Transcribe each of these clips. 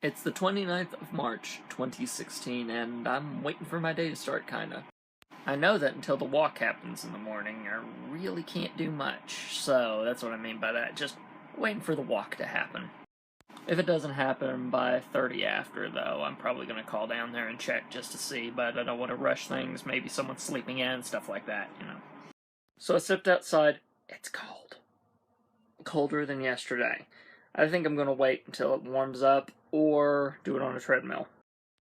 It's the 29th of March, 2016, and I'm waiting for my day to start, kinda. I know that until the walk happens in the morning, I really can't do much, so that's what I mean by that, just waiting for the walk to happen. If it doesn't happen by 30 after, though, I'm probably going to call down there and check just to see, but I don't want to rush things, maybe someone's sleeping in, stuff like that, you know. So I stepped outside. It's cold. Colder than yesterday. I think I'm going to wait until it warms up, or do it on a treadmill.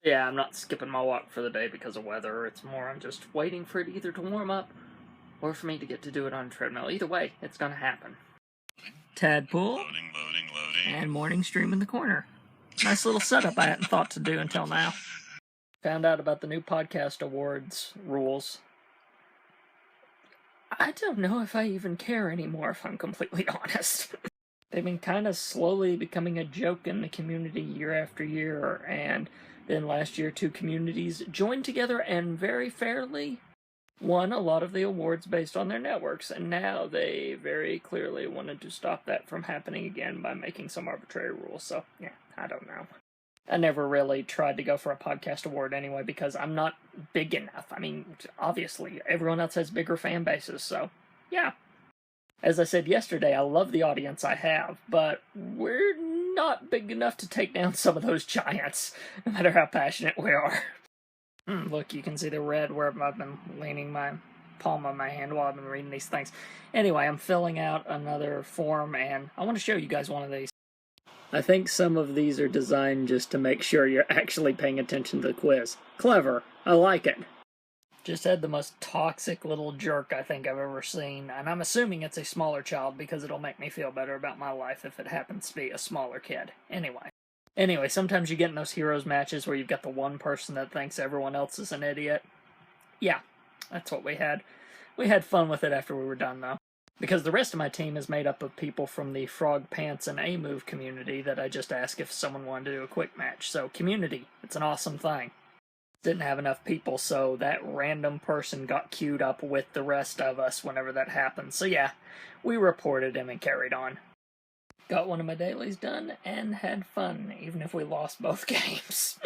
Yeah, I'm not skipping my walk for the day because of weather. It's more I'm just waiting for it either to warm up, or for me to get to do it on a treadmill. Either way, it's going to happen. Tadpool. Loading. And morning stream in the corner. Nice little setup I hadn't thought to do until now. Found out about the new podcast awards rules. I don't know if I even care anymore, if I'm completely honest. They've been kind of slowly becoming a joke in the community year after year, and then last year 2 communities joined together and very fairly won a lot of the awards based on their networks, and now they very clearly wanted to stop that from happening again by making some arbitrary rules, so yeah, I don't know. I never really tried to go for a podcast award anyway, because I'm not big enough. I mean, obviously, everyone else has bigger fan bases, so yeah. As I said yesterday, I love the audience I have, but we're not big enough to take down some of those giants, no matter how passionate we are. Look, you can see the red where I've been leaning my palm on my hand while I've been reading these things. Anyway, I'm filling out another form, and I want to show you guys one of these. I think some of these are designed just to make sure you're actually paying attention to the quiz. Clever. I like it. Just had the most toxic little jerk I think I've ever seen, and I'm assuming it's a smaller child because it'll make me feel better about my life if it happens to be a smaller kid. Anyway, sometimes you get in those heroes matches where you've got the one person that thinks everyone else is an idiot. Yeah, that's what we had. We had fun with it after we were done, though. Because the rest of my team is made up of people from the Frog Pants and A-Move community that I just asked if someone wanted to do a quick match. So, community, it's an awesome thing. Didn't have enough people, so that random person got queued up with the rest of us whenever that happened. So yeah, we reported him and carried on. Got one of my dailies done, and had fun, even if we lost both games.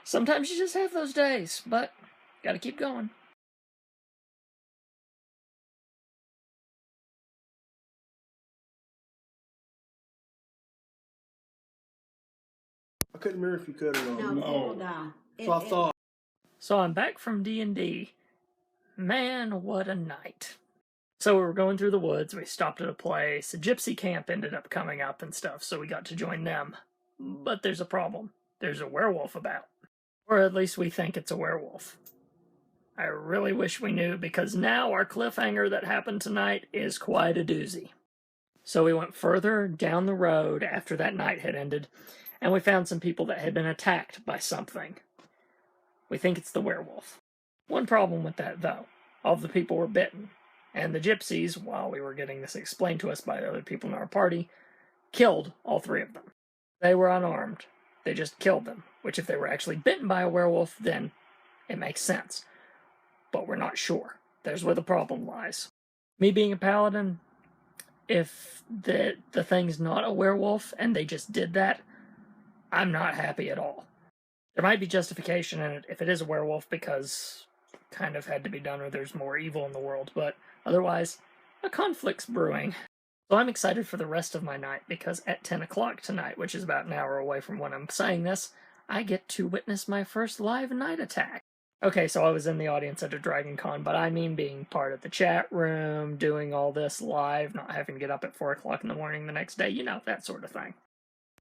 Sometimes you just have those days, but gotta keep going. I couldn't remember if you could or not. No. So I thought. So I'm back from D&D. Man, what a night. So we were going through the woods, we stopped at a place, a gypsy camp ended up coming up and stuff, so we got to join them. But there's a problem. There's a werewolf about. Or at least we think it's a werewolf. I really wish we knew, because now our cliffhanger that happened tonight is quite a doozy. So we went further down the road after that night had ended, and we found some people that had been attacked by something. We think it's the werewolf. One problem with that, though. All of the people were bitten. And the gypsies, while we were getting this explained to us by the other people in our party, killed all 3 of them. They were unarmed. They just killed them. Which, if they were actually bitten by a werewolf, then it makes sense. But we're not sure. There's where the problem lies. Me being a paladin, if the thing's not a werewolf and they just did that, I'm not happy at all. There might be justification in it if it is a werewolf, because it kind of had to be done or there's more evil in the world, but otherwise, a conflict's brewing. So I'm excited for the rest of my night, because at 10 o'clock tonight, which is about an hour away from when I'm saying this, I get to witness my first live night attack. Okay, so I was in the audience at a Dragon Con, but I mean being part of the chat room, doing all this live, not having to get up at 4 o'clock in the morning the next day, you know, that sort of thing.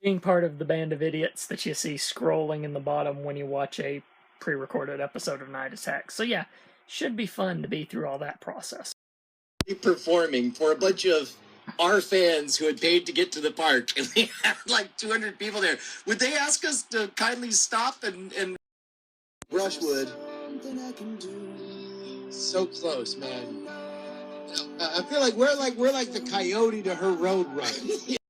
Being part of the band of idiots that you see scrolling in the bottom when you watch a pre-recorded episode of Night Attack. So yeah, should be fun to be through all that process. Performing for a bunch of our fans who had paid to get to the park, and they had like 200 people there. Would they ask us to kindly stop and Brushwood. So close, man. I feel like we're like the coyote to her road run.